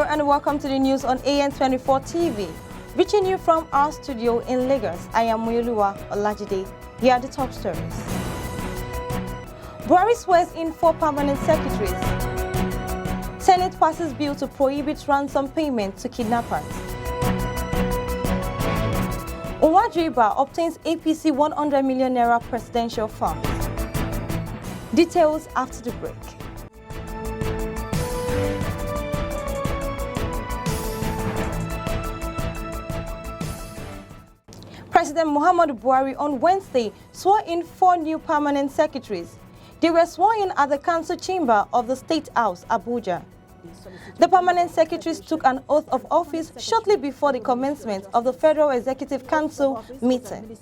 and welcome to the news on AN24 TV. Reaching you from our studio in Lagos, I am Yol Edochies. Here are the top stories. Buhari swears in 4 permanent secretaries. Senate passes bill to prohibit ransom payment to kidnappers. NWAJIUBA obtains APC 100 million naira presidential funds. Details after the break. President Muhammadu Buhari on Wednesday swore in 4 new permanent secretaries. They were sworn in at the council chamber of the State House, Abuja. The permanent secretaries took an oath of office shortly before the commencement of the Federal Executive Council meeting.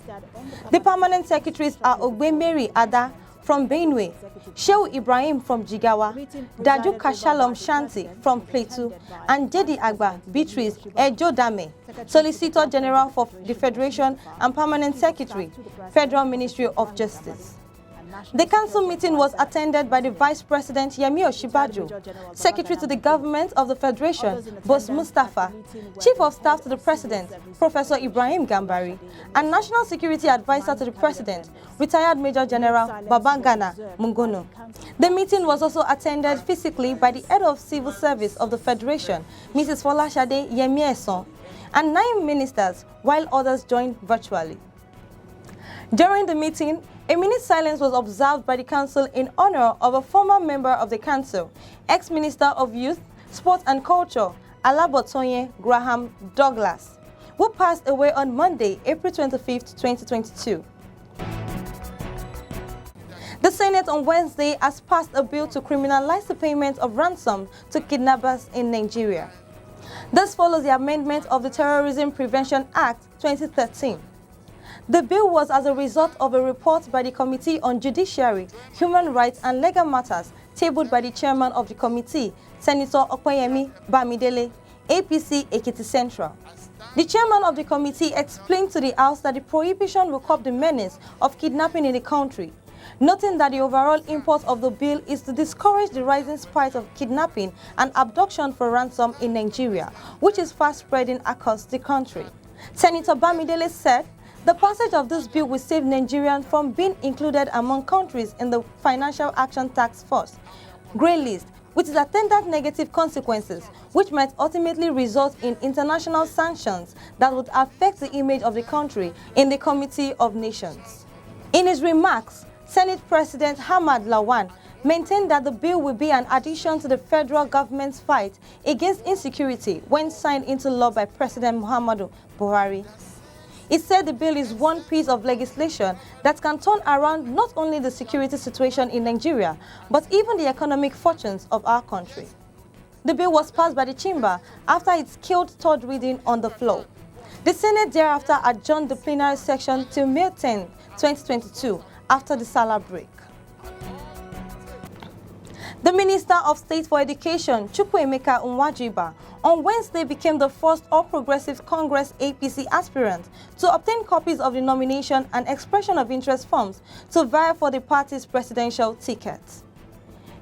The permanent secretaries are Ogbe Mary Ada from Benue, Shehu Ibrahim from Jigawa, Daju Kashalom Shanti from Plateau, and Dedi Agba Beatrice Ejodame, Solicitor General for the Federation and Permanent Secretary, Federal Ministry of Justice. The council meeting was attended by the Vice President Yemi Osinbajo, Secretary to the Government of the Federation, Boss Mustafa, Chief of Staff to the President, Professor Ibrahim Gambari, and National Security Advisor to the President, Retired Major General Babangana Mungono. The meeting was also attended physically by the Head of Civil Service of the Federation, Mrs. Folashade Yemieson, and 9 ministers, while others joined virtually. During the meeting, a minute silence was observed by the council in honor of a former member of the council, ex-minister of Youth, Sport and Culture, Alabotonye Graham Douglas, who passed away on Monday, April 25, 2022. The Senate on Wednesday has passed a bill to criminalize the payment of ransom to kidnappers in Nigeria. This follows the amendment of the Terrorism Prevention Act 2013. The bill was as a result of a report by the Committee on Judiciary, Human Rights and Legal Matters tabled by the chairman of the committee, Senator Opeyemi Bamidele, APC Ekiti Central. The chairman of the committee explained to the House that the prohibition will curb the menace of kidnapping in the country, noting that the overall import of the bill is to discourage the rising spate of kidnapping and abduction for ransom in Nigeria, which is fast spreading across the country. Senator Bamidele said, the passage of this bill will save Nigerians from being included among countries in the Financial Action Task Force grey list, which is attendant negative consequences, which might ultimately result in international sanctions that would affect the image of the country in the Committee of Nations. In his remarks, Senate President Hamad Lawan maintained that the bill will be an addition to the federal government's fight against insecurity when signed into law by President Muhammadu Buhari. He said the bill is one piece of legislation that can turn around not only the security situation in Nigeria, but even the economic fortunes of our country. The bill was passed by the chamber after its killed third reading on the floor. The Senate thereafter adjourned the plenary session till May 10, 2022, after the Salah break. The Minister of State for Education, Chukwuemeka NWAJIUBA, on Wednesday became the first All Progressive Congress APC aspirant to obtain copies of the nomination and expression of interest forms to vie for the party's presidential ticket.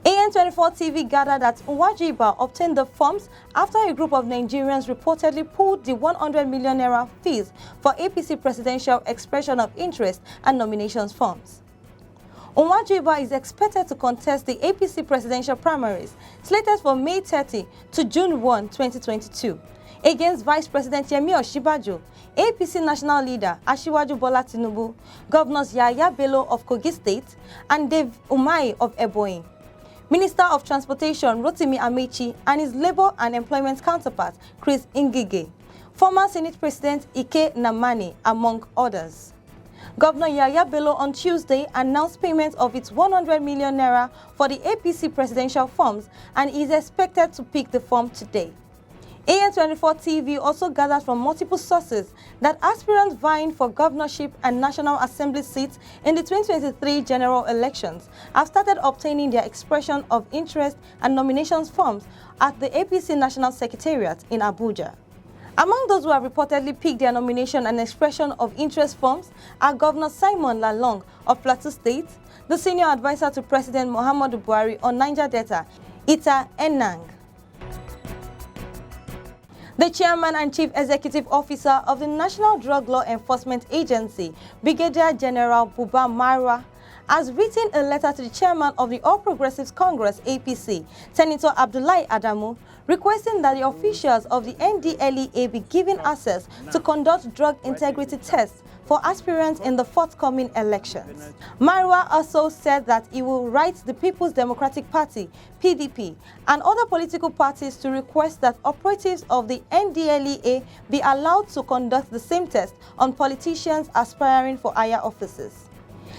AN24 TV gathered that NWAJIUBA obtained the forms after a group of Nigerians reportedly pulled the 100 million naira fees for APC presidential expression of interest and nominations forms. NWAJIUBA is expected to contest the APC presidential primaries slated for May 30 to June 1, 2022, against Vice President Yemi Osinbajo, APC national leader Asiwaju Bola Tinubu, Governors Yahaya Bello of Kogi State and Dave Umahi of Ebonyi, Minister of Transportation Rotimi Amechi and his Labour and Employment counterpart Chris Ngige, former Senate President Ike Namani, among others. Governor Yahaya Bello on Tuesday announced payment of its 100 million naira for the APC presidential forms and is expected to pick the form today. AN24 TV also gathered from multiple sources that aspirants vying for governorship and National Assembly seats in the 2023 general elections have started obtaining their expression of interest and nominations forms at the APC National Secretariat in Abuja. Among those who have reportedly picked their nomination and expression of interest forms are Governor Simon Lalong of Plateau State, the senior advisor to President Muhammadu Buhari on Niger Delta, Ita Enang, The Chairman and Chief Executive Officer of the National Drug Law Enforcement Agency, Brigadier General Buba Marwa, has written a letter to the Chairman of the All Progressives Congress (APC), Senator Abdullahi Adamu, requesting that the officials of the NDLEA be given access to conduct drug integrity tests for aspirants in the forthcoming elections. Marwa also said that he will write the People's Democratic Party (PDP) and other political parties to request that operatives of the NDLEA be allowed to conduct the same test on politicians aspiring for higher offices.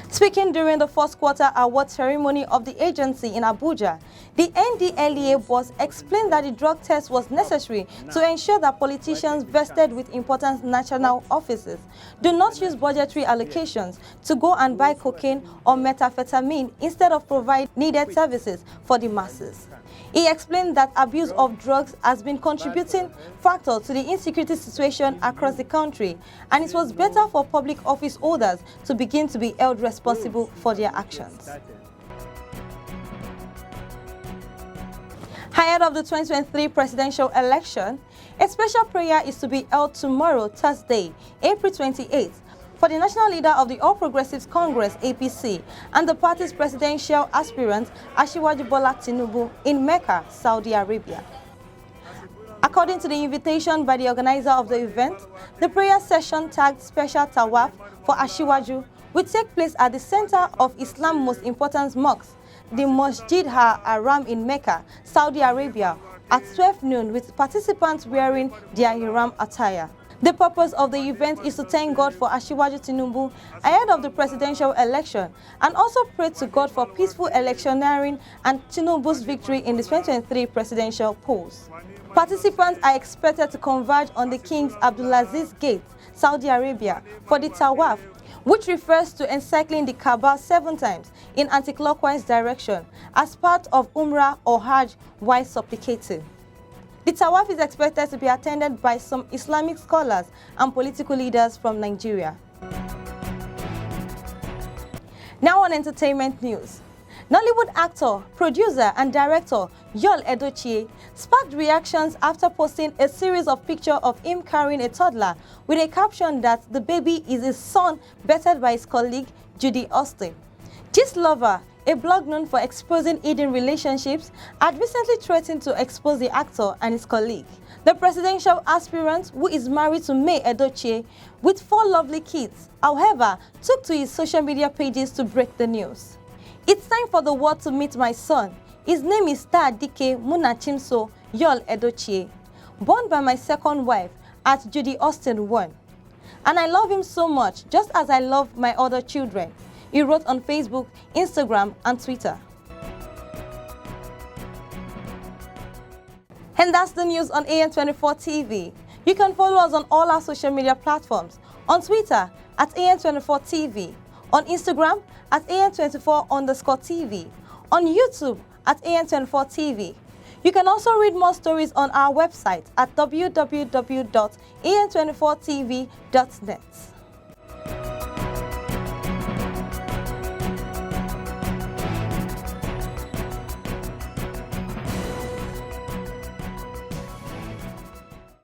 Speaking during the first quarter award ceremony of the agency in Abuja, the NDLEA boss explained that the drug test was necessary to ensure that politicians vested with important national offices do not use budgetary allocations to go and buy cocaine or methamphetamine instead of provide needed services for the masses. He explained that abuse of drugs has been contributing factor to the insecurity situation across the country, and it was better for public office holders to begin to be held responsible for their actions. Ahead of the 2023 presidential election, a special prayer is to be held tomorrow, Thursday, April 28th, for the national leader of the All Progressives Congress (APC) and the party's presidential aspirant ASPIRANTS Tinubu in Mecca, Saudi Arabia. According to the invitation by the organizer of the event, the prayer session tagged Special Tawaf for Asiwaju will take place at the center of Islam's most important mosque, the Masjid Al-Haram in Mecca, Saudi Arabia, at 12 noon, with participants wearing their Ihram attire. The purpose of the event is to thank God for Asiwaju Tinubu ahead of the presidential election and also pray to God for peaceful electioneering and Tinubu's victory in the 2023 presidential polls. Participants are expected to converge on the King's Abdulaziz Gate, Saudi Arabia, for the Tawaf, which refers to encircling the Kaaba 7 times in anti-clockwise direction as part of Umrah or Hajj while supplicating. The Tawaf is expected to be attended by some Islamic scholars and political leaders from Nigeria. Now on entertainment news. Nollywood actor, producer and director Yol Edochies sparked reactions after posting a series of pictures of him carrying a toddler with a caption that the baby is his son, bettered by his colleague Judy Austin. This lover, a blog known for exposing hidden relationships, had recently threatened to expose the actor and his colleague. The presidential aspirant, who is married to May Edochies with 4 lovely kids, however, took to his social media pages to break the news. "It's time for the world to meet my son. His name is Dike Munachimso Yol Edochies, born by my second wife at Judy Austin 1. And I love him so much, just as I love my other children," he wrote on Facebook, Instagram, and Twitter. And that's the news on AN24 TV. You can follow us on all our social media platforms. On Twitter at AN24 TV, on Instagram at AN24_TV, on YouTube at AN24 TV. You can also read more stories on our website at www.an24tv.net.